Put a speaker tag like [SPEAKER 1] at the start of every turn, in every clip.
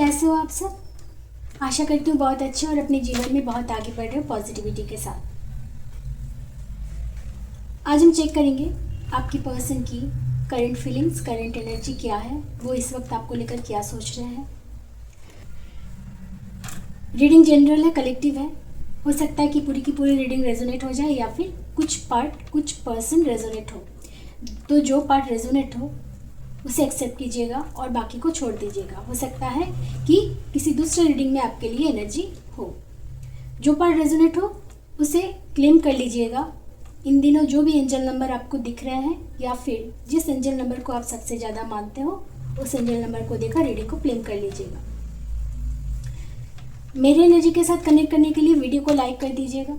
[SPEAKER 1] कैसे हो आप सब? आशा करती हूँ बहुत अच्छे और अपने जीवन में बहुत आगे बढ़ रहे हो पॉजिटिविटी के साथ। आज हम चेक करेंगे आपकी पर्सन की करंट फीलिंग्स, करंट एनर्जी क्या है, वो इस वक्त आपको लेकर क्या सोच रहे हैं। रीडिंग जनरल है, कलेक्टिव है। हो सकता है कि पूरी की पूरी रीडिंग रेजोनेट हो जाए या फिर कुछ पार्ट, कुछ पर्सन रेजोनेट हो। तो जो पार्ट रेजोनेट हो उसे एक्सेप्ट कीजिएगा और बाकी को छोड़ दीजिएगा। हो सकता है कि किसी दूसरे रीडिंग में आपके लिए एनर्जी हो। जो पार्ट रेजोनेट हो उसे क्लेम कर लीजिएगा। इन दिनों जो भी एंजल नंबर आपको दिख रहे हैं या फिर जिस एंजल नंबर को आप सबसे ज़्यादा मानते हो उस एंजल नंबर को देकर रीडिंग को क्लेम कर लीजिएगा। मेरे एनर्जी के साथ कनेक्ट करने के लिए वीडियो को लाइक कर दीजिएगा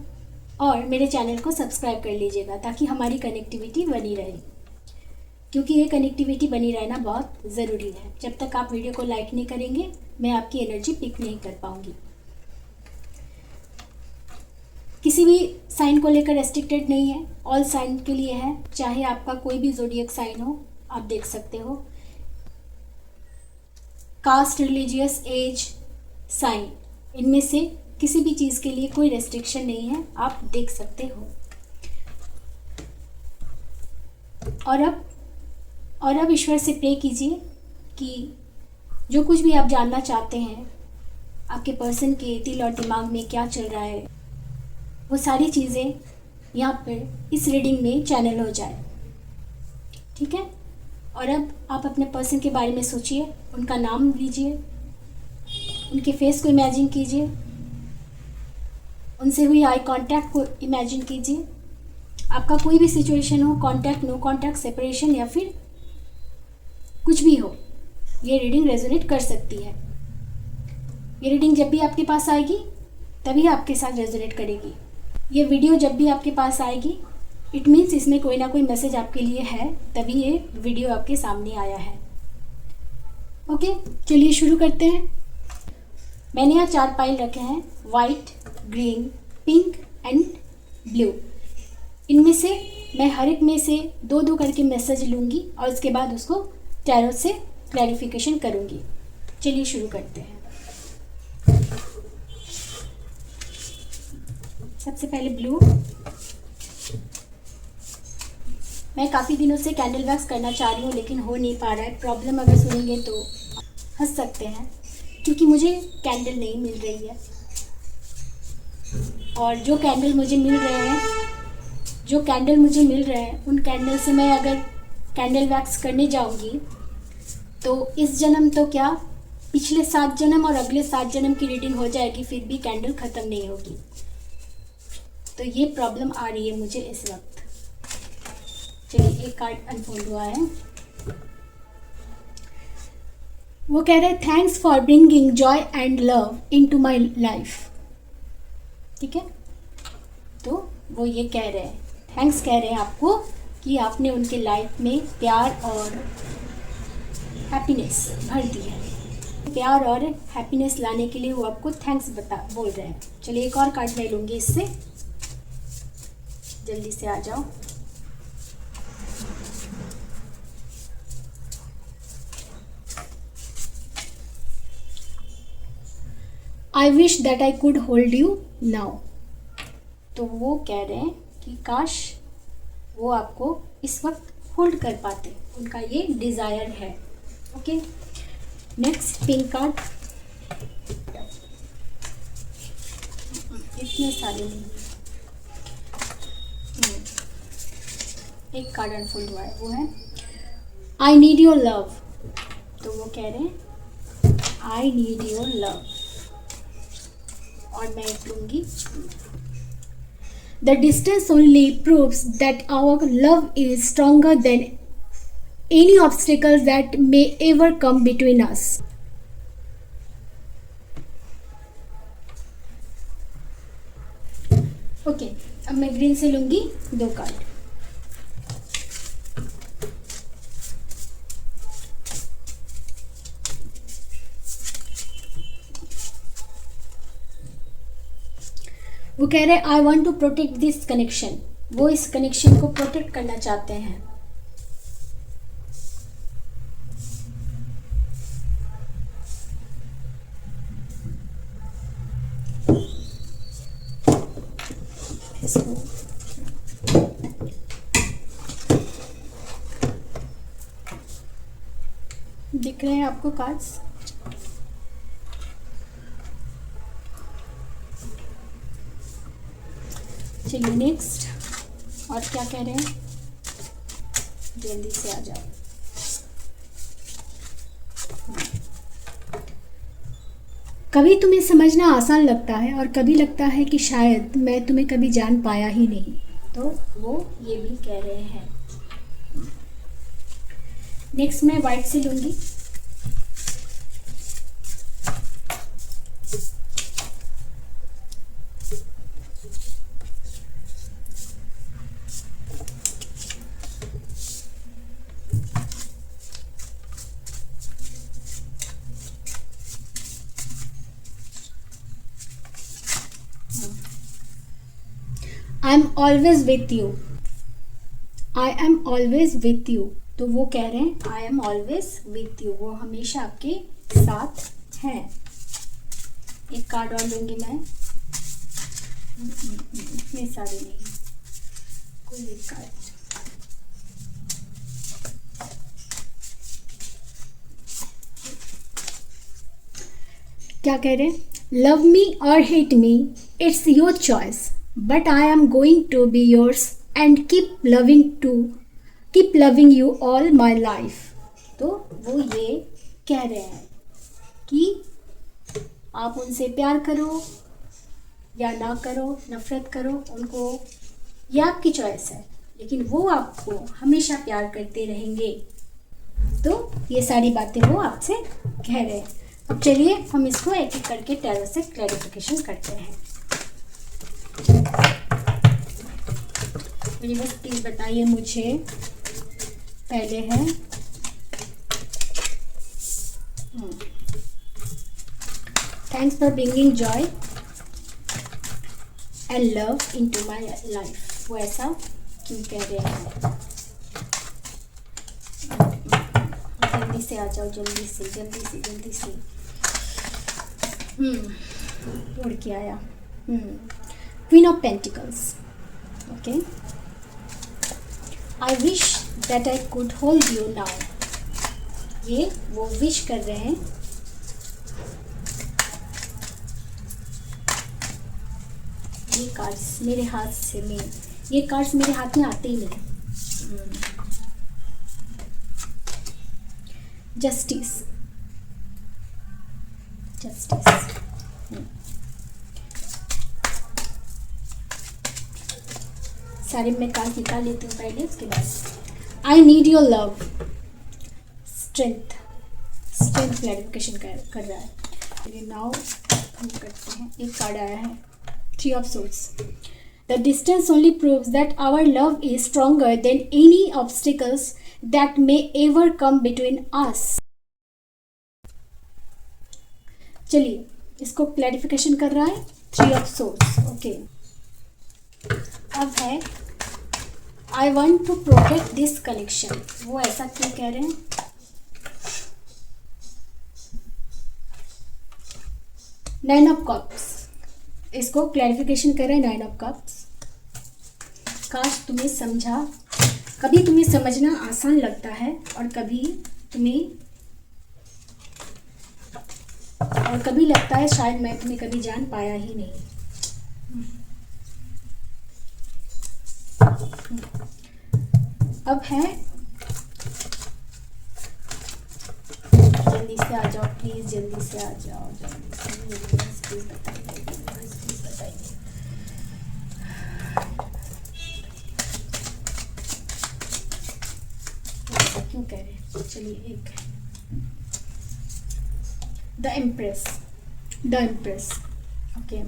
[SPEAKER 1] और मेरे चैनल को सब्सक्राइब कर लीजिएगा ताकि हमारी कनेक्टिविटी बनी रहे, क्योंकि ये कनेक्टिविटी बनी रहना बहुत ज़रूरी है। जब तक आप वीडियो को लाइक नहीं करेंगे मैं आपकी एनर्जी पिक नहीं कर पाऊंगी। किसी भी साइन को लेकर रेस्ट्रिक्टेड नहीं है, ऑल साइन के लिए है। चाहे आपका कोई भी ज़ोडिएक साइन हो, आप देख सकते हो। कास्ट, रिलीजियस, एज, साइन, इनमें से किसी भी चीज़ के लिए कोई रेस्ट्रिक्शन नहीं है, आप देख सकते हो। और अब ईश्वर से प्रे कीजिए कि जो कुछ भी आप जानना चाहते हैं, आपके पर्सन के दिल और दिमाग में क्या चल रहा है, वो सारी चीज़ें यहाँ पर इस रीडिंग में चैनल हो जाए। ठीक है? और अब आप अपने पर्सन के बारे में सोचिए, उनका नाम लीजिए, उनके फेस को इमेजिन कीजिए, उनसे हुई आई कांटेक्ट को इमेजिन कीजिए। आपका कोई भी सिचुएशन हो, कांटेक्ट, नो कांटेक्ट, सेपरेशन या फिर कुछ भी हो, ये रीडिंग रेजोनेट कर सकती है। ये रीडिंग जब भी आपके पास आएगी तभी आपके साथ रेजोनेट करेगी। ये वीडियो जब भी आपके पास आएगी इट मीन्स इसमें कोई ना कोई मैसेज आपके लिए है, तभी ये वीडियो आपके सामने आया है। ओके, चलिए शुरू करते हैं। मैंने यहाँ 4 पाइल रखे हैं, white, green, pink and blue. इनमें से मैं हर एक में से 2-2 करके मैसेज लूँगी और उसके बाद उसको टैरो से क्लैरिफिकेशन करूँगी। चलिए शुरू करते हैं। सबसे पहले ब्लू। मैं काफ़ी दिनों से कैंडल वैक्स करना चाह रही हूँ लेकिन हो नहीं पा रहा है। प्रॉब्लम अगर सुनेंगे तो हंस सकते हैं क्योंकि मुझे कैंडल नहीं मिल रही है। और जो कैंडल मुझे मिल रहे हैं उन कैंडल से मैं अगर कैंडल वैक्स करने जाऊंगी तो इस जन्म तो क्या, पिछले 7 जन्म और अगले 7 जन्म की रीडिंग हो जाएगी, फिर भी कैंडल ख़त्म नहीं होगी। तो ये प्रॉब्लम आ रही है मुझे इस वक्त। चलिए एक कार्ड अनफोल्ड हुआ है। वो कह रहे हैं thanks for bringing Joy and love into my life. ठीक है, तो वो ये कह रहे हैं, थैंक्स कह रहे हैं आपको कि आपने उनके लाइफ में प्यार और हैप्पीनेस भर दी है। प्यार और हैप्पीनेस लाने के लिए वो आपको थैंक्स बोल रहे हैं। चलिए एक और कार्ड मैं लूँगी इससे, जल्दी से आ जाओ। I wish that I could hold you now. तो वो कह रहे हैं कि काश वो आपको इस वक्त होल्ड कर पाते, उनका ये डिज़ायर है। Okay, next pink card. इतने सारे नहीं, एक कार्ड अनफोल्ड हुआ है, वो है आई नीड योर लव। तो वो कह रहे हैं आई नीड योर लव। और मैं एक लूँगी, the distance only proves that our love is stronger than any obstacle that may ever come between us. Okay, अब मैं ग्रीन से लूँगी 2 कार्ड। वो कह रहे हैं I want to protect this connection. वो इस कनेक्शन को प्रोटेक्ट करना चाहते हैं। इसको दिख रहे हैं आपको कार्ड्स? चलिए नेक्स्ट, और क्या कह रहे हैं, जल्दी से आ जाओ। कभी तुम्हें समझना आसान लगता है और कभी लगता है कि शायद मैं तुम्हें कभी जान पाया ही नहीं, तो वो ये भी कह रहे हैं। नेक्स्ट मैं वाइट से लूंगी। I am always with you, I am always with you, तो वो कह रहे हैं I am always with you, वो हमेशा आपके साथ हैं। एक कार्ड और लूंगी मैं, इतने सारे नहीं, कोई एक कार्ड। क्या कह रहे हैं, लव मी और hate me, it's your choice, but I am going to be yours and keep loving you all my life. तो वो ये कह रहे हैं कि आप उनसे प्यार करो या ना करो, नफरत करो, उनको, ये आपकी चॉइस है, लेकिन वो आपको हमेशा प्यार करते रहेंगे। तो ये सारी बातें वो आपसे कह रहे हैं। अब चलिए हम इसको एक एक करके टैरो से क्लैरिफिकेशन करते हैं। यूनिवर्स प्लीज बताइए मुझे, पहले है thanks for bringing Joy and love into my life, वो ऐसा क्यों कह रहे हैं? जल्दी से आ जाओ, जल्दी से जल्दी से जल्दी से। उड़ के आया, queen of pentacles. Okay, I wish that I could hold you now, ये वो विश कर रहे हैं। ये कार्ड्स मेरे हाथ से ये कार्ड्स मेरे हाथ में आते ही नहीं। जस्टिस, जस्टिस, सारे मैं कार्ड निकाल लेती हूँ पहले, उसके बाद I need your love, strength, strength clarification कर रहा है। चलिए नाउ हम करते हैं, एक कार्ड आया है three of swords. The distance only proves that our love is stronger than any obstacles that may ever come between us. चलिए इसको क्लैरिफिकेशन कर रहा है थ्री ऑफ सोर्ड्स। ओके, अब है I want to protect this connection, वो ऐसा क्यों कह रहे हैं? नाइन ऑफ कप्स, इसको क्लैरिफिकेशन कर रहे हैं नाइन ऑफ कप्स। काश तुम्हें समझा, कभी तुम्हें समझना आसान लगता है और कभी लगता है शायद मैं तुम्हें कभी जान पाया ही नहीं। अब है, जल्दी से आ जाओ प्लीज, जल्दी से आ जाओ, जल्दी से, प्लीज बताइए, प्लीज बताइए। क्यों कह रहे हैं? चलिए एक है the empress, the empress. Okay,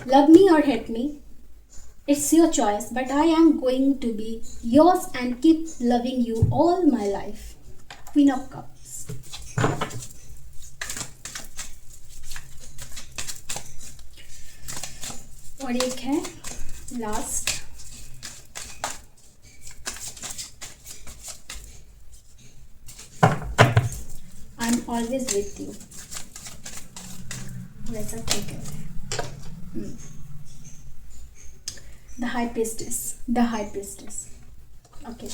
[SPEAKER 1] love me or hate me, it's your choice, but I am going to be yours and keep loving you all my life. Queen of Cups. और एक है last, I am always with you, वैसा क्या कहते हैं, the high priestess, the high priestess. Okay,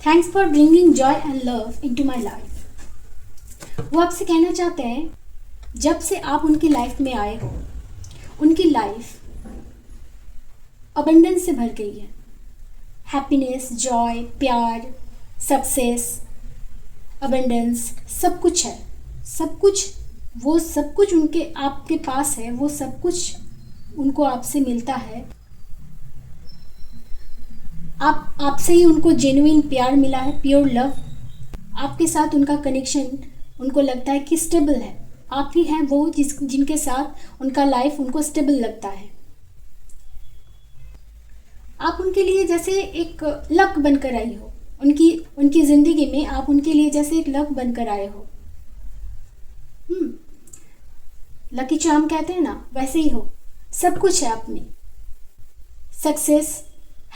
[SPEAKER 1] thanks for bringing Joy and love into my life. वो आपसे कहना चाहते हैं, जब से आप उनकी लाइफ में आए हो, उनकी लाइफ अबंडेंस से भर गई है। हैप्पीनेस, जॉय, प्यार, सक्सेस, अबंडेंस, सब कुछ है। सब कुछ, वो सब कुछ उनके आपके पास है, वो सब कुछ उनको आपसे मिलता है। आपसे ही उनको जेन्युइन प्यार मिला है, प्योर लव। आपके साथ उनका कनेक्शन उनको लगता है कि स्टेबल है। आप ही हैं वो जिनके साथ उनका लाइफ उनको स्टेबल लगता है। आप उनके लिए जैसे एक लक बनकर आई हो, उनकी ज़िंदगी में आप उनके लिए जैसे एक लक बनकर आए हो। लकी चार्म कहते हैं ना, वैसे ही हो। सब कुछ है आप में, सक्सेस,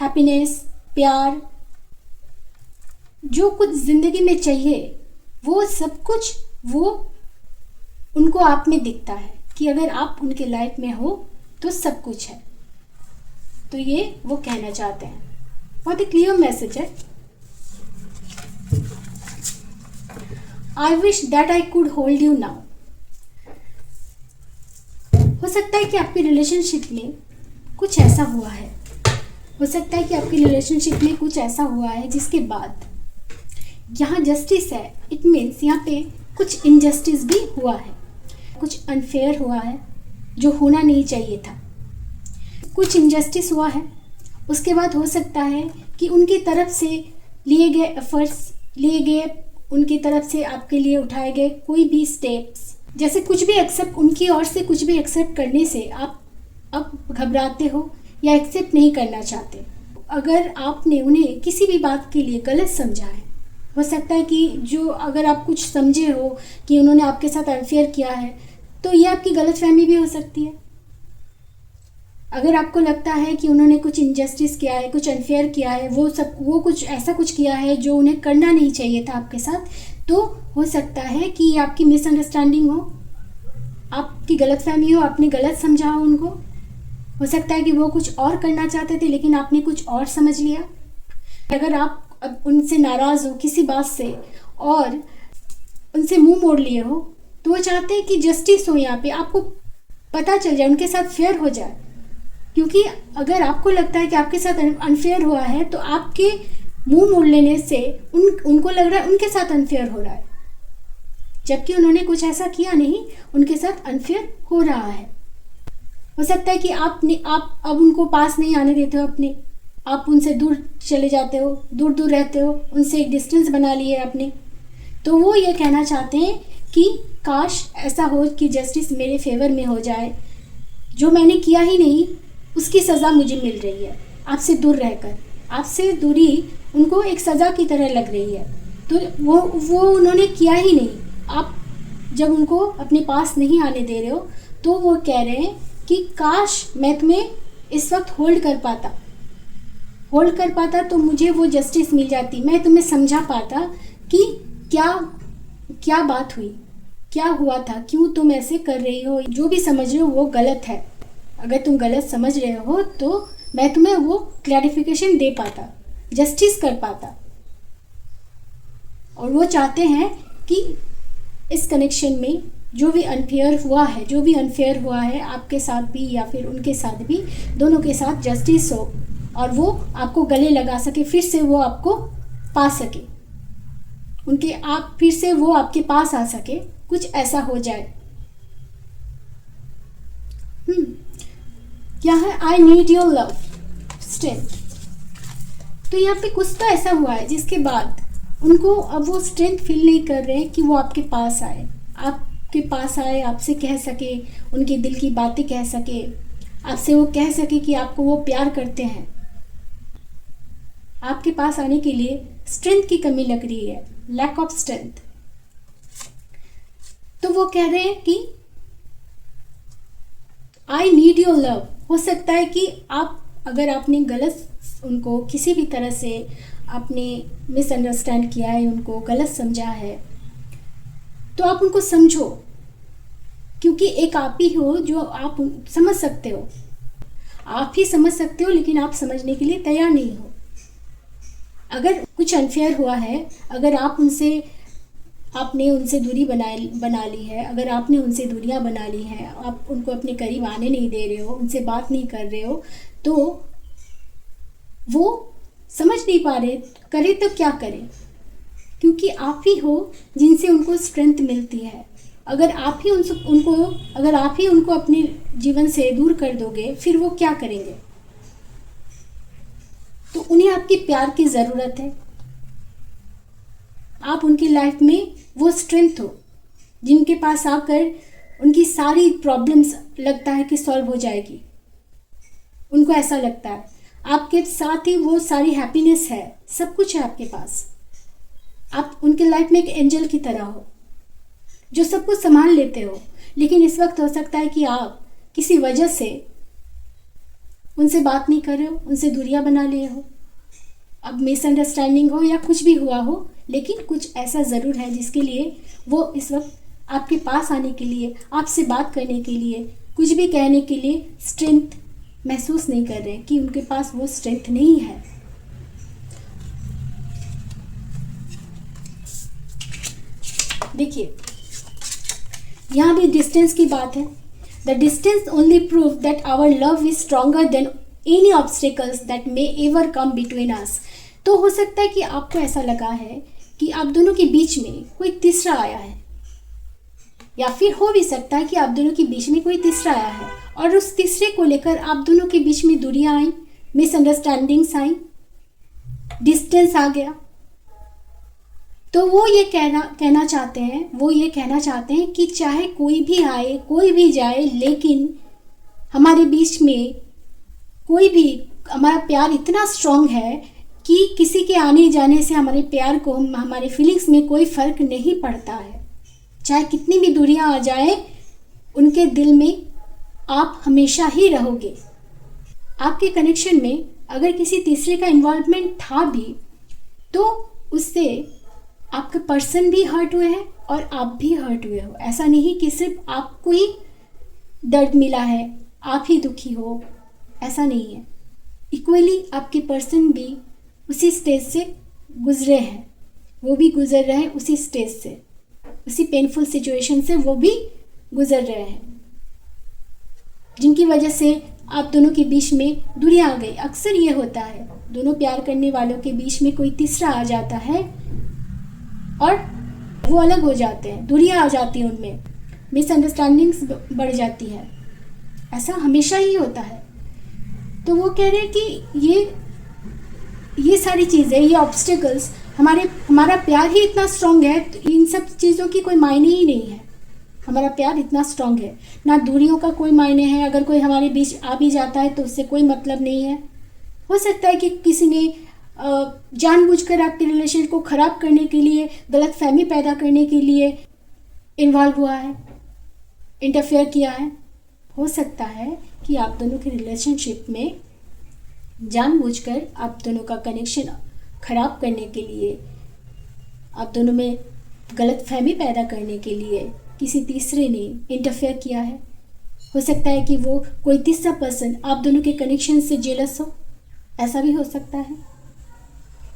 [SPEAKER 1] हैप्पीनेस, प्यार, जो कुछ ज़िंदगी में चाहिए वो सब कुछ वो उनको आप में दिखता है कि अगर आप उनके लाइफ में हो तो सब कुछ है। तो ये वो कहना चाहते हैं। बहुत ही क्लियर मैसेज है। I wish that I could hold you now. हो सकता है कि आपकी रिलेशनशिप में कुछ ऐसा हुआ है, हो सकता है कि आपकी रिलेशनशिप में कुछ ऐसा हुआ है जिसके बाद यहाँ जस्टिस है। इट मीन्स यहाँ पे कुछ इनजस्टिस भी हुआ है, कुछ अनफेयर हुआ है जो होना नहीं चाहिए था, कुछ इनजस्टिस हुआ है। उसके बाद हो सकता है कि उनकी तरफ से लिए गए एफर्ट्स, लिए गए उनकी तरफ से आपके लिए उठाए गए कोई भी स्टेप्स, जैसे कुछ भी एक्सेप्ट, उनकी ओर से कुछ भी एक्सेप्ट करने से आप अब घबराते हो या एक्सेप्ट नहीं करना चाहते। अगर आपने उन्हें किसी भी बात के लिए गलत समझा है, हो सकता है कि जो अगर आप कुछ समझे हो कि उन्होंने आपके साथ अनफेयर किया है, तो ये आपकी गलतफहमी भी हो सकती है। अगर आपको लगता है कि उन्होंने कुछ इनजस्टिस किया है, कुछ अनफेयर किया है, वो कुछ ऐसा कुछ किया है जो उन्हें करना नहीं चाहिए था आपके साथ, तो हो सकता है कि ये आपकी मिसअंडरस्टैंडिंग हो, आपकी गलतफहमी हो, आपने गलत समझा हो उनको। हो सकता है कि वो कुछ और करना चाहते थे लेकिन आपने कुछ और समझ लिया। अगर आप अब उनसे नाराज़ हो किसी बात से और उनसे मुंह मोड़ लिए हो, तो वो चाहते हैं कि जस्टिस हो, यहाँ पे आपको पता चल जाए, उनके साथ फेयर हो जाए। क्योंकि अगर आपको लगता है कि आपके साथ अनफेयर हुआ है तो आपके मुंह मोड़ लेने से उनको लग रहा है उनके साथ अनफेयर हो रहा है, जबकि उन्होंने कुछ ऐसा किया नहीं, उनके साथ अनफेयर हो रहा है। हो सकता है कि आप अब उनको पास नहीं आने देते हो अपने, आप उनसे दूर चले जाते हो, दूर दूर रहते हो, उनसे एक डिस्टेंस बना लिए अपने। तो वो ये कहना चाहते हैं कि काश ऐसा हो कि जस्टिस मेरे फेवर में हो जाए, जो मैंने किया ही नहीं उसकी सज़ा मुझे मिल रही है आपसे दूर रहकर। आपसे दूरी उनको एक सज़ा की तरह लग रही है, तो वो उन्होंने किया ही नहीं। आप जब उनको अपने पास नहीं आने दे रहे हो तो वो कह रहे हैं कि काश मैं तुम्हें इस वक्त होल्ड कर पाता तो मुझे वो जस्टिस मिल जाती, मैं तुम्हें समझा पाता कि क्या बात हुई, क्या हुआ था, क्यों तुम ऐसे कर रही हो, जो भी समझ रहे हो वो गलत है। अगर तुम गलत समझ रहे हो तो मैं तुम्हें वो क्लैरिफिकेशन दे पाता, जस्टिस कर पाता। और वो चाहते हैं कि इस कनेक्शन में जो भी अनफेयर हुआ है आपके साथ भी या फिर उनके साथ भी, दोनों के साथ जस्टिस हो और वो आपको गले लगा सके, फिर से वो आपको पा सके, फिर से वो आपके पास आ सके, कुछ ऐसा हो जाए। क्या है, I need your love strength. तो यहाँ पे कुछ तो ऐसा हुआ है जिसके बाद उनको अब वो स्ट्रेंथ फील नहीं कर रहे हैं कि वो आपके पास आए, आपसे कह सके, उनके दिल की बातें कह सके, आपसे वो कह सके कि आपको वो प्यार करते हैं। आपके पास आने के लिए स्ट्रेंथ की कमी लग रही है, लैक ऑफ स्ट्रेंथ। तो वो कह रहे हैं कि आई नीड योर लव। हो सकता है कि अगर आपने गलत उनको किसी भी तरह से आपने मिसअंडरस्टैंड किया है, उनको गलत समझा है, तो आप उनको समझो, क्योंकि एक आप ही हो जो आप समझ सकते हो। आप ही समझ सकते हो, लेकिन आप समझने के लिए तैयार नहीं हो। अगर कुछ अनफेयर हुआ है, अगर आपने उनसे दूरी बना ली है, अगर आपने उनसे दूरियां बना ली हैं, आप उनको अपने करीब आने नहीं दे रहे हो, उनसे बात नहीं कर रहे हो, तो वो समझ नहीं पा रहे, करे तो क्या करें, क्योंकि आप ही हो जिनसे उनको स्ट्रेंथ मिलती है। अगर आप ही उनको अपने जीवन से दूर कर दोगे, फिर वो क्या करेंगे? तो उन्हें आपकी प्यार की ज़रूरत है। आप उनकी लाइफ में वो स्ट्रेंथ हो जिनके पास आकर उनकी सारी प्रॉब्लम्स लगता है कि सॉल्व हो जाएगी। उनको ऐसा लगता है आपके साथ ही वो सारी हैप्पीनेस है, सब कुछ है आपके पास। आप उनके लाइफ में एक एंजल की तरह हो जो सब कुछ संभाल लेते हो। लेकिन इस वक्त हो सकता है कि आप किसी वजह से उनसे बात नहीं कर रहे हो, उनसे दूरियां बना लिए हो, अब मिसअंडरस्टैंडिंग हो या कुछ भी हुआ हो, लेकिन कुछ ऐसा ज़रूर है जिसके लिए वो इस वक्त आपके पास आने के लिए, आपसे बात करने के लिए, कुछ भी कहने के लिए स्ट्रेंथ महसूस नहीं कर रहे, कि उनके पास वो स्ट्रेंथ नहीं है। देखिए, यहाँ भी डिस्टेंस की बात है। The distance only prove that our love is stronger than any obstacles that may ever come between us. तो हो सकता है कि आपको ऐसा लगा है कि आप दोनों के बीच में कोई तीसरा आया है, या फिर हो भी सकता है कि आप दोनों के बीच में कोई तीसरा आया है और उस तीसरे को लेकर आप दोनों के बीच में दूरियां आई, मिसअंडरस्टैंडिंग्स आई, डिस्टेंस आ गया। तो वो ये कहना चाहते हैं कि चाहे कोई भी आए, कोई भी जाए, लेकिन हमारे बीच में हमारा प्यार इतना स्ट्रांग है कि किसी के आने जाने से हमारे प्यार को, हमारे फीलिंग्स में कोई फ़र्क नहीं पड़ता है। चाहे कितनी भी दूरियां आ जाए, उनके दिल में आप हमेशा ही रहोगे। आपके कनेक्शन में अगर किसी तीसरे का इन्वॉल्वमेंट था भी, तो उससे आपका पर्सन भी हर्ट हुए हैं और आप भी हर्ट हुए हो। ऐसा नहीं कि सिर्फ आपको ही दर्द मिला है, आप ही दुखी हो, ऐसा नहीं है। इक्वली आपके पर्सन भी उसी स्टेज से गुजरे हैं, वो भी गुजर रहे हैं उसी स्टेज से, उसी पेनफुल सिचुएशन से वो भी गुजर रहे हैं, जिनकी वजह से आप दोनों के बीच में दूरियां आ गई। अक्सर ये होता है, दोनों प्यार करने वालों के बीच में कोई तीसरा आ जाता है और वो अलग हो जाते हैं, दूरियां आ जाती हैं, उनमें मिसअंडरस्टैंडिंग्स बढ़ जाती है। ऐसा हमेशा ही होता है। तो वो कह रहे हैं कि ये सारी चीज़ें, ये ऑब्स्टिकल्स, हमारा प्यार ही इतना स्ट्रांग है, तो इन सब चीज़ों की कोई मायने ही नहीं है। हमारा प्यार इतना स्ट्रांग है, ना दूरियों का कोई मायने है। अगर कोई हमारे बीच आ भी जाता है तो उससे कोई मतलब नहीं है। हो सकता है कि किसी ने जानबूझकर आपके रिलेशन को ख़राब करने के लिए, गलतफहमी पैदा करने के लिए इन्वॉल्व हुआ है, इंटरफेयर किया है। हो सकता है कि आप दोनों के रिलेशनशिप में जानबूझकर आप दोनों का कनेक्शन ख़राब करने के लिए, आप दोनों में गलतफहमी पैदा करने के लिए किसी तीसरे ने इंटरफेयर किया है। हो सकता है कि वो कोई तीसरा पर्सन आप दोनों के कनेक्शन से जेलस हो, ऐसा भी हो सकता है,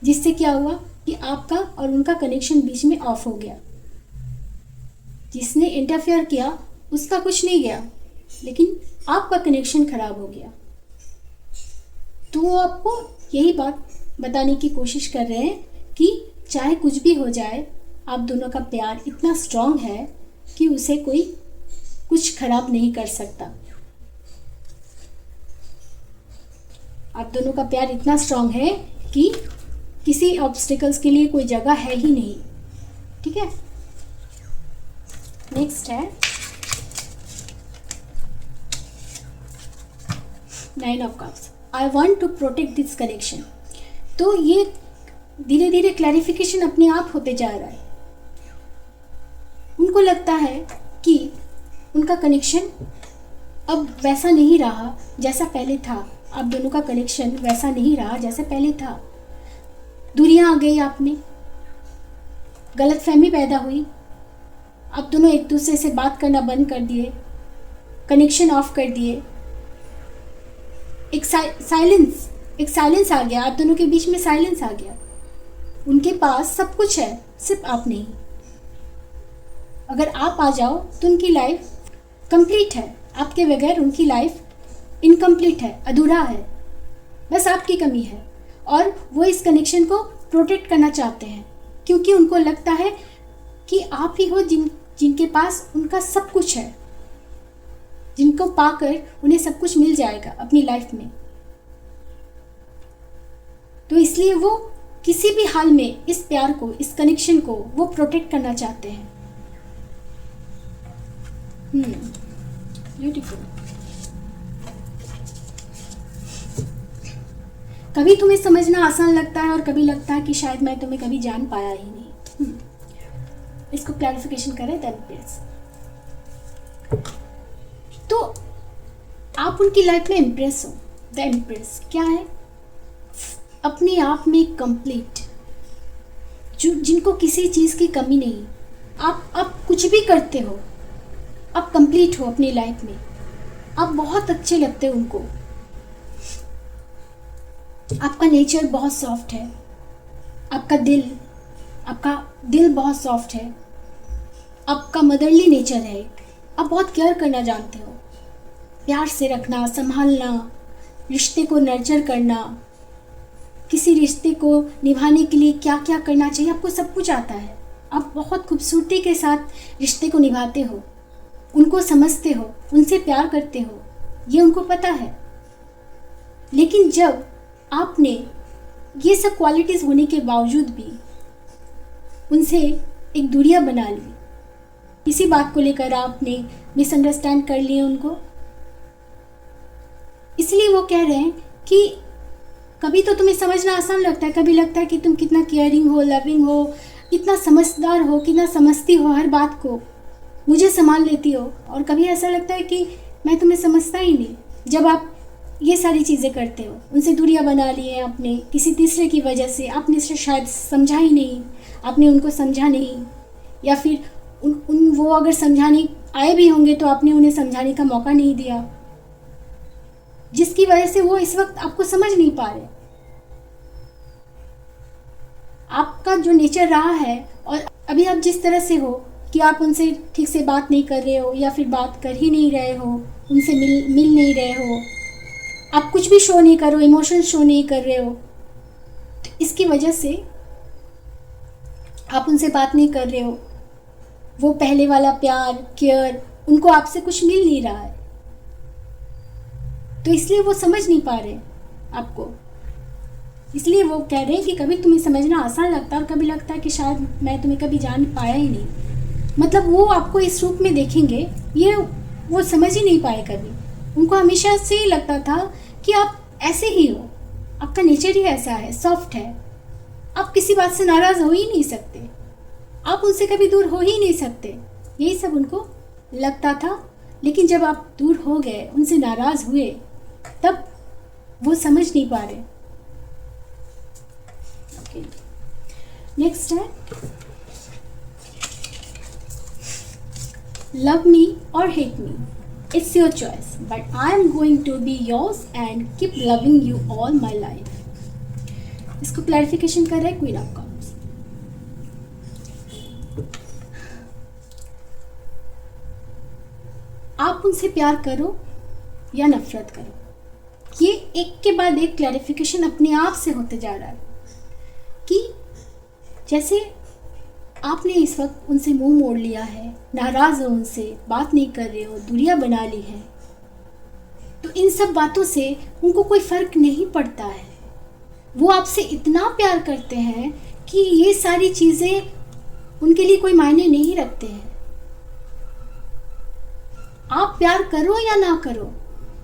[SPEAKER 1] जिससे क्या हुआ कि आपका और उनका कनेक्शन बीच में ऑफ हो गया। जिसने इंटरफेयर किया उसका कुछ नहीं गया, लेकिन आपका कनेक्शन खराब हो गया। तो वो आपको यही बात बताने की कोशिश कर रहे हैं कि चाहे कुछ भी हो जाए, आप दोनों का प्यार इतना स्ट्रांग है कि उसे कोई कुछ खराब नहीं कर सकता। आप दोनों का प्यार इतना स्ट्रांग है कि किसी ऑब्स्टिकल्स के लिए कोई जगह है ही नहीं। ठीक है, नेक्स्ट है 9 of cups, I want to protect this connection. तो ये धीरे धीरे क्लैरिफिकेशन अपने आप होते जा रहा है। उनको लगता है कि उनका कनेक्शन अब वैसा नहीं रहा जैसा पहले था। आप दोनों का कनेक्शन वैसा नहीं रहा जैसा पहले था। दूरियां आ गई आप में, गलतफहमी पैदा हुई, आप दोनों एक दूसरे से बात करना बंद कर दिए, कनेक्शन ऑफ कर दिए, एक साइलेंस आ गया, आप दोनों के बीच में साइलेंस आ गया। उनके पास सब कुछ है, सिर्फ आप नहीं। अगर आप आ जाओ तो उनकी लाइफ कंप्लीट है, आपके बगैर उनकी लाइफ इनकम्प्लीट है, अधूरा है, बस आपकी कमी है। और वो इस कनेक्शन को प्रोटेक्ट करना चाहते हैं क्योंकि उनको लगता है कि आप ही हो जिनके पास उनका सब कुछ है, जिनको पाकर उन्हें सब कुछ मिल जाएगा अपनी लाइफ में। तो इसलिए वो किसी भी हाल में इस प्यार को, इस कनेक्शन को वो प्रोटेक्ट करना चाहते हैं। ब्यूटीफुल। कभी तुम्हें समझना आसान लगता है और कभी लगता है कि शायद मैं तुम्हें कभी जान पाया ही नहीं। इसको क्लैरिफिकेशन करें देन प्लीज। तो आप उनकी लाइफ में इम्प्रेस हो। द इम्प्रेस क्या है? अपने आप में कंप्लीट, जिनको किसी चीज की कमी नहीं। आप कुछ भी करते हो, आप कंप्लीट हो अपनी लाइफ में, आप बहुत अच्छे लगते हो उनको। आपका नेचर बहुत सॉफ्ट है, आपका दिल बहुत सॉफ्ट है, आपका मदरली नेचर है। आप बहुत केयर करना जानते हो, प्यार से रखना, संभालना, रिश्ते को नर्चर करना, किसी रिश्ते को निभाने के लिए क्या क्या करना चाहिए आपको सब कुछ आता है। आप बहुत खूबसूरती के साथ रिश्ते को निभाते हो, उनको समझते हो, उनसे प्यार करते हो, ये उनको पता है। लेकिन जब आपने ये सब क्वालिटीज़ होने के बावजूद भी उनसे एक दूरियां बना ली, किसी बात को लेकर आपने मिसअंडरस्टैंड कर लिए उनको, इसलिए वो कह रहे हैं कि कभी तो तुम्हें समझना आसान लगता है, कभी लगता है कि तुम कितना केयरिंग हो, लविंग हो, कितना समझदार हो, कितना समझती हो, हर बात को मुझे संभाल लेती हो। और कभी ऐसा लगता है कि मैं तुम्हें समझता ही नहीं। जब आप ये सारी चीज़ें करते हो, उनसे दूरियां बना ली हैं आपने किसी तीसरे की वजह से, आपने शायद समझा ही नहीं, आपने उनको समझा नहीं, या फिर वो अगर समझाने आए भी होंगे तो आपने उन्हें समझाने का मौका नहीं दिया, जिसकी वजह से वो इस वक्त आपको समझ नहीं पा रहे। आपका जो नेचर रहा है और अभी आप जिस तरह से हो कि आप उनसे ठीक से बात नहीं कर रहे हो या फिर बात कर ही नहीं रहे हो, उनसे मिल नहीं रहे हो, आप कुछ भी शो नहीं कर रहे हो, इमोशन शो नहीं कर रहे हो, तो इसकी वजह से आप उनसे बात नहीं कर रहे हो। वो पहले वाला प्यार, केयर, उनको आपसे कुछ मिल नहीं रहा है, तो इसलिए वो समझ नहीं पा रहे आपको। इसलिए वो कह रहे हैं कि कभी तुम्हें समझना आसान लगता है और कभी लगता है कि शायद मैं तुम्हें कभी जान पाया ही नहीं। मतलब वो आपको इस रूप में देखेंगे, ये वो समझ ही नहीं पाए कभी। उनको हमेशा से ही लगता था कि आप ऐसे ही हो, आपका नेचर ही ऐसा है, सॉफ्ट है, आप किसी बात से नाराज़ हो ही नहीं सकते, आप उनसे कभी दूर हो ही नहीं सकते, यही सब उनको लगता था। लेकिन जब आप दूर हो गए, उनसे नाराज़ हुए, तब वो समझ नहीं पा रहे। नेक्स्ट है लव मी और hate me, it's your choice, but I am going to be yours and keep loving you all my life. इसको क्लैरिफिकेशन कर रहे हैं क्वीन ऑफ कप्स। आप उनसे प्यार करो या नफरत करो, ये एक के बाद एक क्लैरिफिकेशन अपने आप से होते जा रहा है कि जैसे आपने इस वक्त उनसे मुंह मोड़ लिया है, नाराज़ हो उनसे, बात नहीं कर रहे हो, दूरियां बना ली है, तो इन सब बातों से उनको कोई फ़र्क नहीं पड़ता है। वो आपसे इतना प्यार करते हैं कि ये सारी चीज़ें उनके लिए कोई मायने नहीं रखते हैं। आप प्यार करो या ना करो,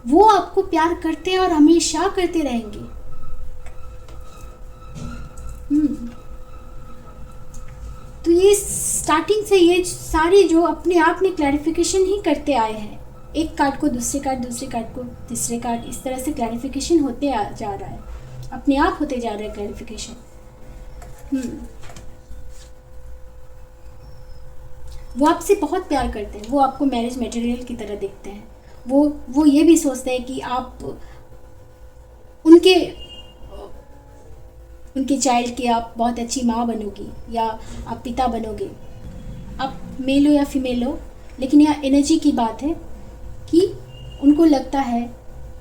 [SPEAKER 1] वो आपको प्यार करते हैं और हमेशा करते रहेंगे। तो ये स्टार्टिंग से ये सारे जो अपने आप में क्लैरिफिकेशन ही करते आए हैं, एक कार्ड को दूसरे कार्ड, दूसरे कार्ड को तीसरे कार्ड, इस तरह से क्लैरिफिकेशन होते जा रहा है, अपने आप होते जा रहा है क्लैरिफिकेशन। वो आपसे बहुत प्यार करते हैं, वो आपको मैरिज मटेरियल की तरह देखते हैं। वो ये भी सोचते हैं कि आप उनके चाइल्ड की आप बहुत अच्छी माँ बनोगी या आप पिता बनोगे, आप मेल हो या फीमेल हो, लेकिन यह एनर्जी की बात है कि उनको लगता है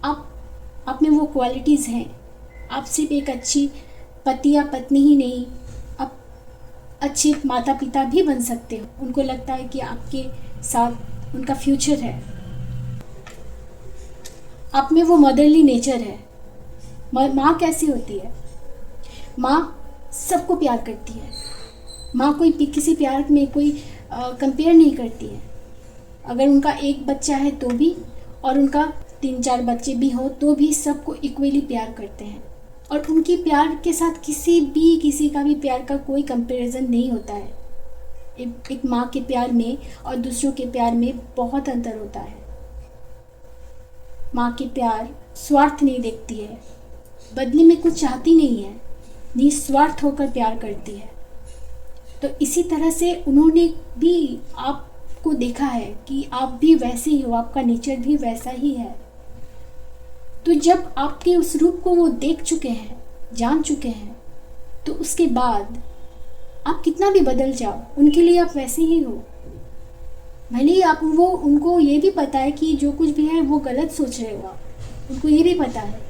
[SPEAKER 1] आप में वो क्वालिटीज़ हैं। आप सिर्फ एक अच्छी पति या पत्नी ही नहीं, आप अच्छे माता पिता भी बन सकते हो। उनको लगता है कि आपके साथ उनका फ्यूचर है। आप में वो मदरली नेचर है। माँ कैसी होती है? माँ सबको प्यार करती है। माँ किसी प्यार में कोई कंपेयर नहीं करती है। अगर उनका एक बच्चा है तो भी, और उनका 3-4 बच्चे भी हो तो भी, सबको इक्वली प्यार करते हैं। और उनकी प्यार के साथ किसी का भी प्यार का कोई कंपैरिजन नहीं होता है। एक माँ के प्यार में और दूसरों के प्यार में बहुत अंतर होता है। माँ की प्यार स्वार्थ नहीं देखती है, बदले में कुछ चाहती नहीं है, निस्वार्थ होकर प्यार करती है। तो इसी तरह से उन्होंने भी आपको देखा है कि आप भी वैसे ही हो, आपका नेचर भी वैसा ही है। तो जब आपके उस रूप को वो देख चुके हैं, जान चुके हैं, तो उसके बाद आप कितना भी बदल जाओ, उनके लिए आप वैसे ही हो। भले ही उनको ये भी पता है कि जो कुछ भी है वो गलत सोच रहे हो आप। उनको ये भी पता है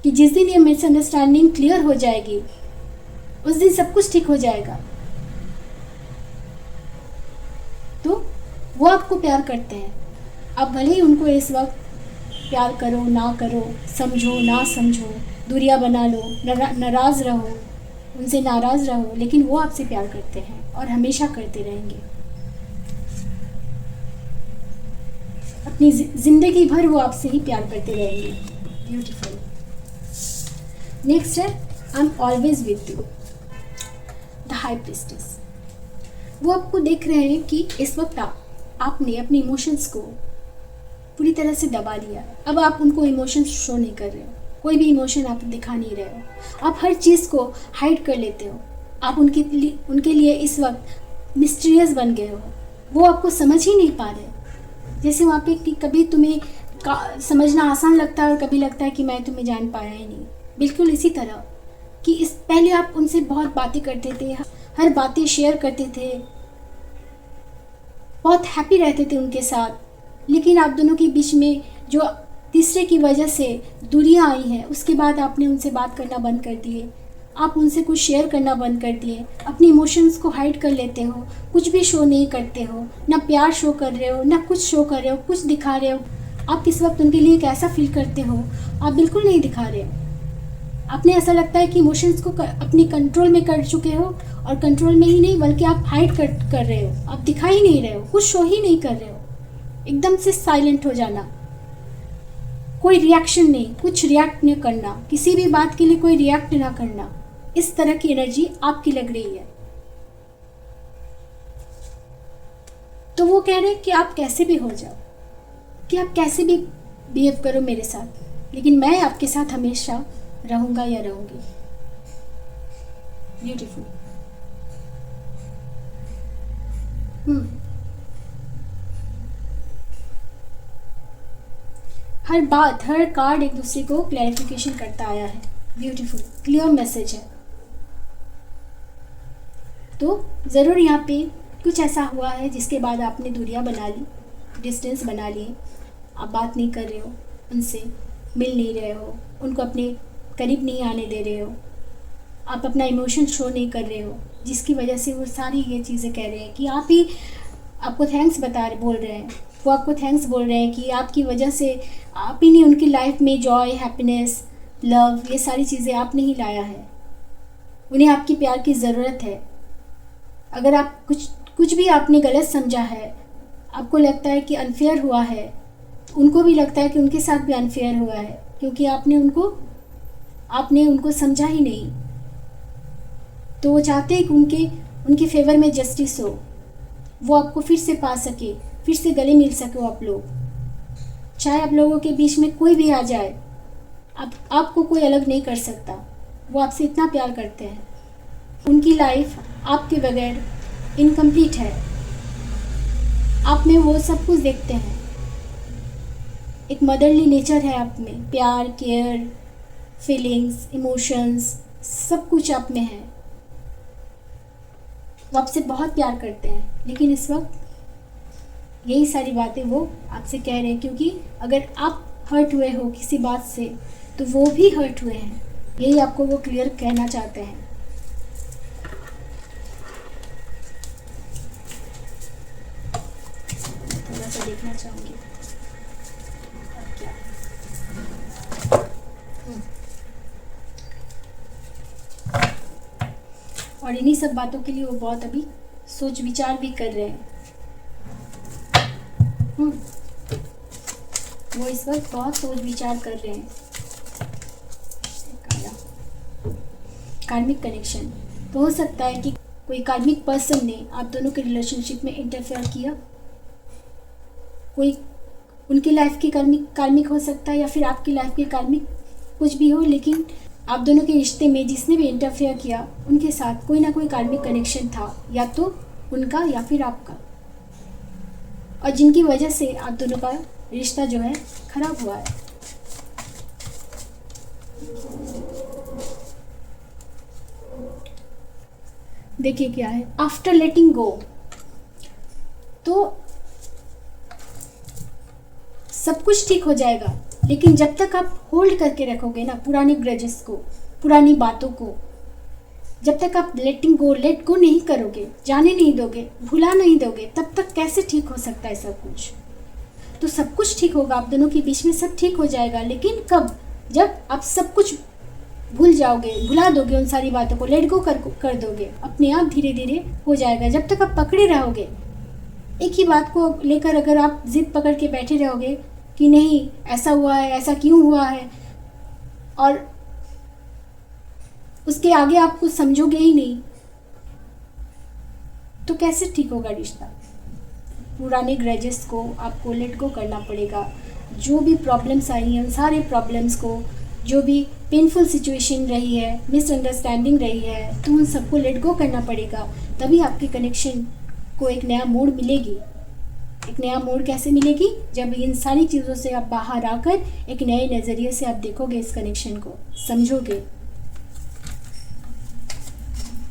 [SPEAKER 1] कि जिस दिन ये मिसअंडरस्टैंडिंग क्लियर हो जाएगी, उस दिन सब कुछ ठीक हो जाएगा। तो वो आपको प्यार करते हैं। आप भले ही उनको इस वक्त प्यार करो ना करो, समझो ना समझो, दूरियां बना लो, नाराज़ रहो, उनसे नाराज़ रहो, लेकिन वो आपसे प्यार करते हैं और हमेशा करते रहेंगे। अपनी ज़िंदगी भर वो आपसे ही प्यार करते रहेंगे। ब्यूटीफुल। नेक्स्ट है, I am always with you, the high priestess. वो आपको देख रहे हैं कि इस वक्त आपने अपने इमोशंस को पूरी तरह से दबा लिया है। अब आप उनको इमोशंस शो नहीं कर रहे हो, कोई भी इमोशन आप दिखा नहीं रहे हो। आप हर चीज़ को हाइड कर लेते हो। आप उनके लिए इस वक्त मिस्टीरियस बन गए हो। वो आपको समझ ही नहीं पा रहे। जैसे वहाँ पे कि कभी तुम्हें समझना आसान लगता है और कभी लगता है कि मैं तुम्हें जान पाया ही नहीं। बिल्कुल इसी तरह कि पहले आप उनसे बहुत बातें करते थे, हर बातें शेयर करते थे, बहुत हैप्पी रहते थे उनके साथ, लेकिन आप दोनों के बीच में जो तीसरे की वजह से दूरियां आई हैं, उसके बाद आपने उनसे बात करना बंद कर दिए। आप उनसे कुछ शेयर करना बंद कर दिए, अपनी इमोशंस को हाइड कर लेते हो, कुछ भी शो नहीं करते हो, ना प्यार शो कर रहे हो, ना कुछ शो कर रहे हो, कुछ दिखा रहे हो। आप इस वक्त उनके लिए कैसा फील करते हो, आप बिल्कुल नहीं दिखा रहे हो। आपने ऐसा लगता है कि इमोशंस को अपनी कंट्रोल में कर चुके हो, और कंट्रोल में ही नहीं बल्कि आप हाइड कर रहे हो, आप दिखा ही नहीं रहे हो, कुछ शो ही नहीं कर रहे हो। एकदम से साइलेंट हो जाना, कोई रिएक्शन नहीं, कुछ रिएक्ट नहीं करना, किसी भी बात के लिए कोई रिएक्ट ना करना, इस तरह की एनर्जी आपकी लग रही है। तो वो कह रहे हैं कि आप कैसे भी हो जाओ, कि आप कैसे भी बिहेव करो मेरे साथ, लेकिन मैं आपके साथ हमेशा रहूंगा या रहूंगी। ब्यूटीफुल। हर बात, हर कार्ड एक दूसरे को क्लैरिफिकेशन करता आया है। ब्यूटीफुल, क्लियर मैसेज है। तो ज़रूर यहाँ पे कुछ ऐसा हुआ है जिसके बाद आपने दूरियां बना ली, डिस्टेंस बना लिए, आप बात नहीं कर रहे हो उनसे, मिल नहीं रहे हो, उनको अपने करीब नहीं आने दे रहे हो, आप अपना इमोशन शो नहीं कर रहे हो, जिसकी वजह से वो सारी ये चीज़ें कह रहे हैं कि आप ही आपको थैंक्स बोल रहे हैं। वो आपको थैंक्स बोल रहे हैं कि आपकी वजह से आप ही ने उनकी लाइफ में जॉय, हैप्पीनेस, लव, ये सारी चीज़ें आपने ही लाया है। उन्हें आपकी प्यार की ज़रूरत है। अगर आप कुछ भी आपने गलत समझा है, आपको लगता है कि अनफेयर हुआ है, उनको भी लगता है कि उनके साथ भी अनफेयर हुआ है, क्योंकि आपने उनको समझा ही नहीं। तो वो चाहते हैं कि उनके फेवर में जस्टिस हो, वो आपको फिर से पा सके, फिर से गले मिल सको आप लोग। चाहे आप लोगों के बीच में कोई भी आ जाए, आपको कोई अलग नहीं कर सकता। वो आपसे इतना प्यार करते हैं। उनकी लाइफ आपके बगैर इनकम्प्लीट है। आप में वो सब कुछ देखते हैं। एक मदरली नेचर है आप में, प्यार, केयर, फीलिंग्स, इमोशंस, सब कुछ आप में है। वो आपसे बहुत प्यार करते हैं, लेकिन इस वक्त यही सारी बातें वो आपसे कह रहे हैं, क्योंकि अगर आप हर्ट हुए हो किसी बात से तो वो भी हर्ट हुए हैं। यही आपको वो क्लियर कहना चाहते हैं। थोड़ा सा देखना चाहूँगी क्या। और इन्हीं सब बातों के लिए वो बहुत अभी सोच विचार भी कर रहे हैं। वो इस वक्त बहुत सोच विचार कर रहे हैं। कार्मिक कनेक्शन, तो हो सकता है कि कोई कार्मिक पर्सन ने आप दोनों के रिलेशनशिप में इंटरफेयर किया। कोई उनकी लाइफ की कार्मिक हो सकता है, या फिर आपकी लाइफ की कार्मिक, कुछ भी हो, लेकिन आप दोनों के रिश्ते में जिसने भी इंटरफेयर किया उनके साथ कोई ना कोई कार्मिक कनेक्शन था, या तो उनका या फिर आपका, और जिनकी वजह से आप दोनों का रिश्ता जो है खराब हुआ है। देखिए क्या है, आफ्टर लेटिंग गो, तो सब कुछ ठीक हो जाएगा, लेकिन जब तक आप होल्ड करके रखोगे ना पुराने ग्रजेस को, पुरानी बातों को, जब तक आप लेट गो नहीं करोगे, जाने नहीं दोगे, भुला नहीं दोगे, तब तक कैसे ठीक हो सकता है सब कुछ। तो सब कुछ ठीक होगा, आप दोनों के बीच में सब ठीक हो जाएगा, लेकिन कब? जब आप सब कुछ भूल जाओगे, भुला दोगे, उन सारी बातों को लेट गो कर दोगे, अपने आप धीरे धीरे हो जाएगा। जब तक आप पकड़े रहोगे, एक ही बात को लेकर अगर आप जिद पकड़ के बैठे रहोगे कि नहीं ऐसा हुआ है, ऐसा क्यों हुआ है, और उसके आगे आप कुछ समझोगे ही नहीं, तो कैसे ठीक होगा रिश्ता। पुराने ग्रजेस को आपको लेट गो करना पड़ेगा। जो भी प्रॉब्लम्स आई हैं, उन सारे प्रॉब्लम्स को, जो भी पेनफुल सिचुएशन रही है, मिसअंडरस्टैंडिंग रही है, तो उन सबको लेट गो करना पड़ेगा। तभी आपके कनेक्शन को एक नया मोड़ मिलेगी। एक नया मोड़ कैसे मिलेगी? जब इन सारी चीज़ों से आप बाहर आकर एक नए नज़रिए से आप देखोगे इस कनेक्शन को, समझोगे,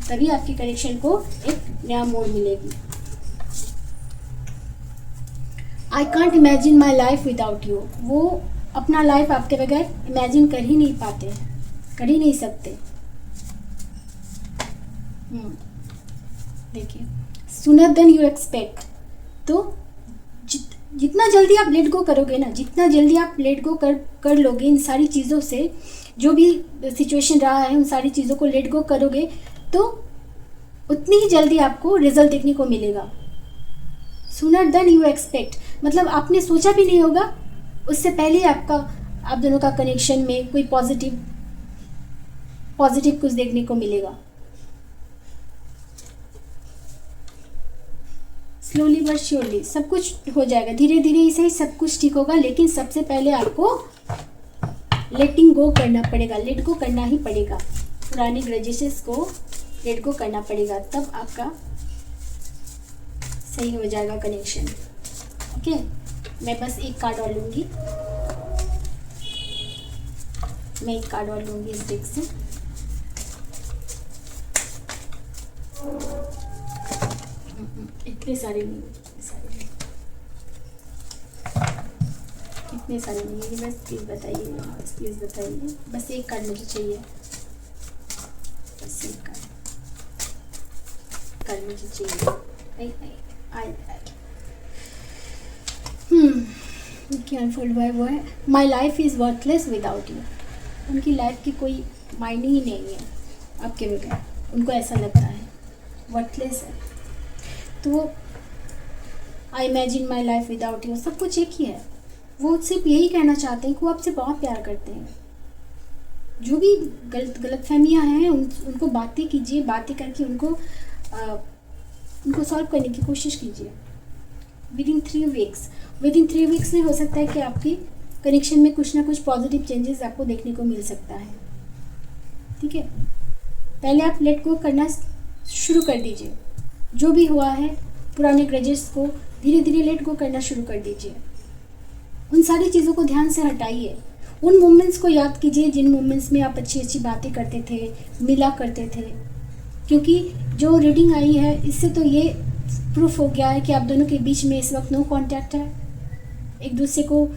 [SPEAKER 1] तभी आपके कनेक्शन को एक नया मोड़ मिलेगी। I can't imagine my life without you. वो अपना लाइफ आपके बगैर इमेजिन कर ही नहीं पाते, कर ही नहीं सकते। देखिए, सूनर देन यू एक्सपेक्ट, तो जितना जल्दी आप लेट गो करोगे ना, जितना जल्दी आप लेट गो कर लोगे इन सारी चीज़ों से, जो भी सिचुएशन रहा है उन सारी चीज़ों को लेट गो करोगे, तो उतनी ही जल्दी आपको रिजल्ट देखने को मिलेगा। सूनर देन यू एक्सपेक्ट मतलब आपने सोचा भी नहीं होगा, उससे पहले आप दोनों का कनेक्शन में कोई पॉजिटिव कुछ देखने को मिलेगा। स्लोली बट श्योरली सब कुछ हो जाएगा, धीरे धीरे ही सही सब कुछ ठीक होगा, लेकिन सबसे पहले आपको लेटिंग गो करना पड़ेगा, लेट गो करना ही पड़ेगा। पुरानी ग्रजेसेस को लेट गो करना पड़ेगा, तब आपका सही हो जाएगा कनेक्शन। ओके, मैं बस एक कार्ड और लूँगी, मैं एक कार्ड और लूँगी इस डेक से। इतने सारे नहीं, इतने सारे नहीं है, बस प्लीज़ बताइए, प्लीज़ बताइए, बस एक कार्ड मुझे चाहिए, बस एक कार्ड मुझे चाहिए। क्या अनफोल्ड हुआ है वो है my life is worthless without you. उनकी लाइफ की कोई मायने ही नहीं है आपके बगैर, उनको ऐसा लगता है, वर्थलेस है। तो वो I imagine my life without you, सब कुछ एक ही है, वो सिर्फ यही कहना चाहते हैं कि वो आपसे बहुत प्यार करते हैं। जो भी गलतफहमियां हैं उनको बातें कीजिए, बातें करके उनको सॉल्व करने की कोशिश कीजिए। विदिन 3 वीक्स में हो सकता है कि आपकी कनेक्शन में कुछ ना कुछ पॉजिटिव चेंजेस आपको देखने को मिल सकता है। ठीक है, पहले आप लेट गो करना शुरू कर दीजिए। जो भी हुआ है पुराने ग्रजेस को धीरे धीरे लेट गो करना शुरू कर दीजिए। उन सारी चीज़ों को ध्यान से हटाइए। उन मोमेंट्स को याद कीजिए जिन मोमेंट्स में आप अच्छी अच्छी बातें करते थे, मिला करते थे। क्योंकि जो रीडिंग आई है इससे तो ये प्रूफ हो गया है कि आप दोनों के बीच में इस वक्त नो कांटेक्ट है। एक दूसरे को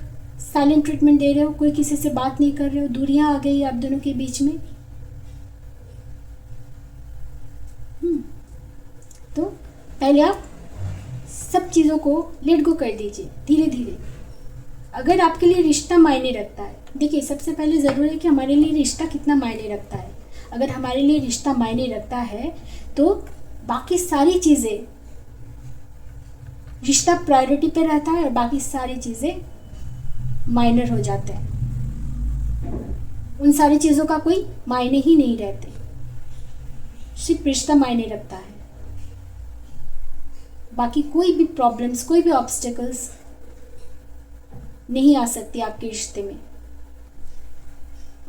[SPEAKER 1] साइलेंट ट्रीटमेंट दे रहे हो, कोई किसी से बात नहीं कर रहे हो, दूरियां आ गई आप दोनों के बीच में। तो पहले आप सब चीज़ों को लेट गो कर दीजिए धीरे धीरे। अगर आपके लिए रिश्ता मायने रखता है, देखिए सबसे पहले ज़रूरी है कि हमारे लिए रिश्ता कितना मायने रखता है। अगर हमारे लिए रिश्ता मायने रखता है तो बाकी सारी चीज़ें, रिश्ता प्रायोरिटी पे रहता है और बाकी सारी चीज़ें माइनर हो जाते हैं। उन सारी चीज़ों का कोई मायने ही नहीं रहते, सिर्फ रिश्ता मायने रखता है। बाकी कोई भी प्रॉब्लम्स, कोई भी ऑब्स्टेकल्स नहीं आ सकती आपके रिश्ते में।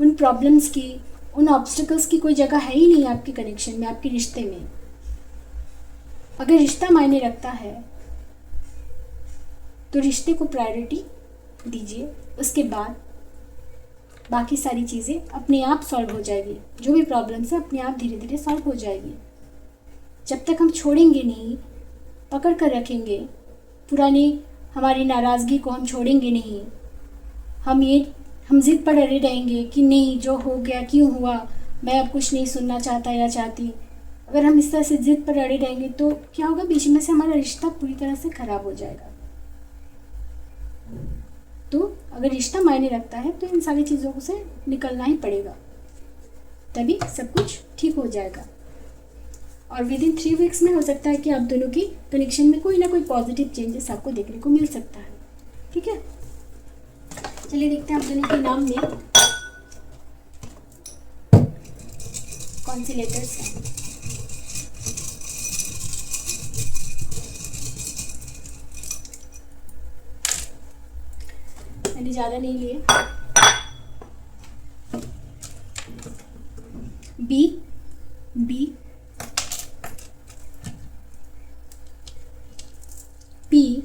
[SPEAKER 1] उन प्रॉब्लम्स की, उन ऑब्स्टेकल्स की कोई जगह है ही नहीं आपके कनेक्शन में, आपके रिश्ते में। अगर रिश्ता मायने रखता है तो रिश्ते को प्रायोरिटी दीजिए। उसके बाद बाकी सारी चीज़ें अपने आप सॉल्व हो जाएगी। जो भी प्रॉब्लम्स है अपने आप धीरे धीरे सॉल्व हो जाएगी। जब तक हम छोड़ेंगे नहीं, पकड़ कर रखेंगे, पुरानी हमारी नाराज़गी को हम छोड़ेंगे नहीं, हम जिद पर अड़े रहेंगे कि नहीं जो हो गया क्यों हुआ, मैं अब कुछ नहीं सुनना चाहता या चाहती। अगर हम इस तरह से जिद पर अड़े रहेंगे तो क्या होगा, बीच में से हमारा रिश्ता पूरी तरह से ख़राब हो जाएगा। तो अगर रिश्ता मायने रखता है तो इन सारी चीज़ों से निकलना ही पड़ेगा, तभी सब कुछ ठीक हो जाएगा। और विदिन 3 वीक्स में हो सकता है कि आप दोनों की कनेक्शन में कोई ना कोई पॉजिटिव चेंजेस आपको देखने को मिल सकता है। ठीक है, चलिए देखते हैं आप दोनों के नाम में कौन से लेटर्स हैं। मैंने ज़्यादा नहीं लिए। B P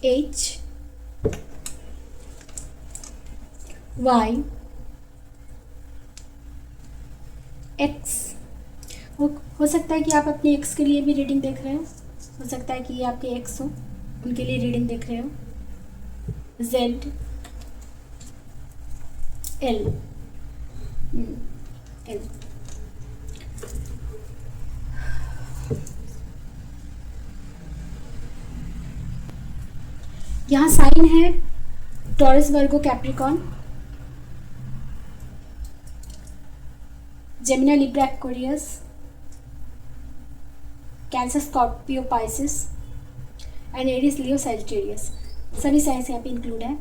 [SPEAKER 1] H Y X। हो सकता है कि आप अपने एक्स के लिए भी रीडिंग देख रहे हो सकता है कि ये आपके एक्स हो, उनके लिए रीडिंग देख रहे हो। Z L यहाँ साइन है taurus, Virgo, Capricorn, Gemini, Libra, Aquarius, cancer, Scorpio, Pisces and Aries, Leo, Sagittarius. सभी साइंस यहाँ पे इंक्लूड है।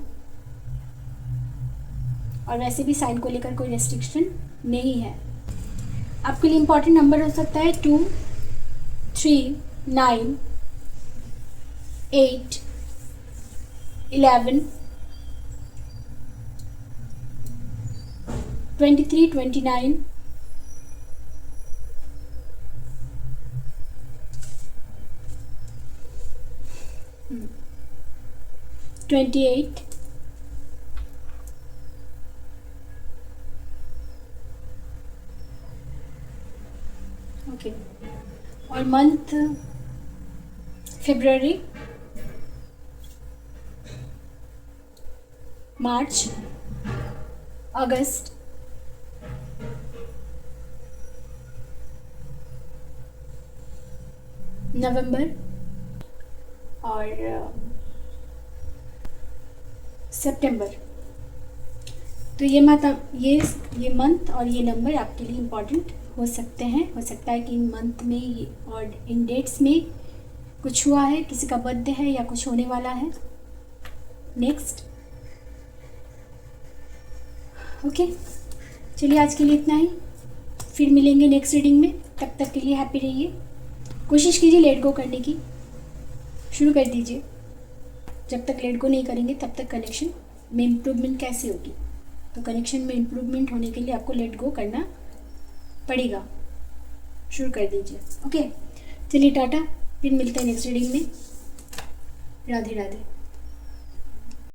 [SPEAKER 1] और वैसे भी साइन को लेकर कोई रेस्ट्रिक्शन नहीं है। आपके लिए इंपॉर्टेंट नंबर हो सकता है 2, 3, 9, 8, 11, 23, 29, 28, 'ओके। और मंथ February, मार्च, अगस्त, नवंबर और सितंबर। तो ये मंथ और ये नंबर आपके लिए इम्पॉर्टेंट हो सकते हैं। हो सकता है कि इन मंथ में और इन डेट्स में कुछ हुआ है, किसी का बर्थडे है या कुछ होने वाला है। नेक्स्ट। ओके, चलिए आज के लिए इतना ही, फिर मिलेंगे नेक्स्ट रीडिंग में। तब तक के लिए हैप्पी रहिए, कोशिश कीजिए लेट गो करने की, शुरू कर दीजिए। जब तक लेट गो नहीं करेंगे तब तक कनेक्शन में इम्प्रूवमेंट कैसे होगी? तो कनेक्शन में इम्प्रूवमेंट होने के लिए आपको लेट गो करना पड़ेगा। शुरू कर दीजिए। ओके, चलिए टाटा, फिर मिलते हैं नेक्स्ट रीडिंग में। राधे राधे।